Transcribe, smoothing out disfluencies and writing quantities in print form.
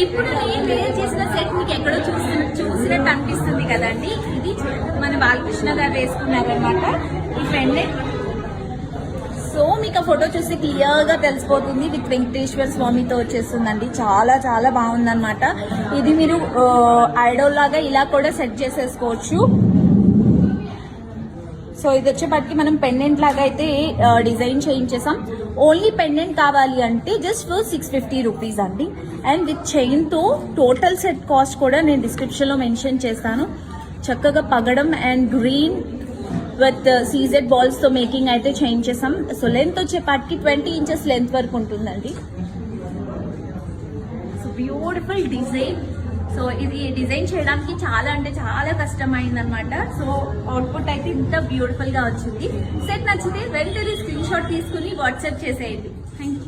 ఇప్పుడు నేను వేర్ చేసిన సెట్ మీకు ఎక్కడో చూసినట్టు అనిపిస్తుంది కదండి. ఇది మన బాలకృష్ణ గారు వేసుకున్నారనమాట ఈ పెండెంట్. సో మీకు ఆ ఫోటో చూస్తే క్లియర్ గా తెలిసిపోతుంది. విత్ వెంకటేశ్వర స్వామితో వచ్చేస్తుందండి. చాలా చాలా బాగుందన్నమాట. ఇది మీరు ఐడోల్ లాగా ఇలా కూడా సెట్ చేసేసుకోవచ్చు. సో ఇది వచ్చేపటికి మనం పెండెంట్ లాగా అయితే డిజైన్ చేయించేసాం. ఓన్లీ పెండెంట్ కావాలి అంటే జస్ట్ ఫర్ 650 రూపీస్ అండి. అండ్ విత్ చైన్ తో టోటల్ సెట్ కాస్ట్ కూడా నేను డిస్క్రిప్షన్ లో మెన్షన్ చేస్తాను. చక్కగా పగడం and green with CZ balls తో మేకింగ్ అయితే చేయించేసాం. సో లెంత్ వచ్చేపాటికి 20 ఇంచెస్ లెంత్ వరకు ఉంటుందండి. So beautiful design. సో ఇది డిజైన్ చేయడానికి చాలా అంటే చాలా కష్టమైంది అనమాట. సో అవుట్పుట్ అయితే ఇంత బ్యూటిఫుల్ గా వచ్చింది. సెట్ నచ్చితే వెంటనే స్క్రీన్ షాట్ తీసుకుని వాట్సాప్ చేసేయండి. Thank you.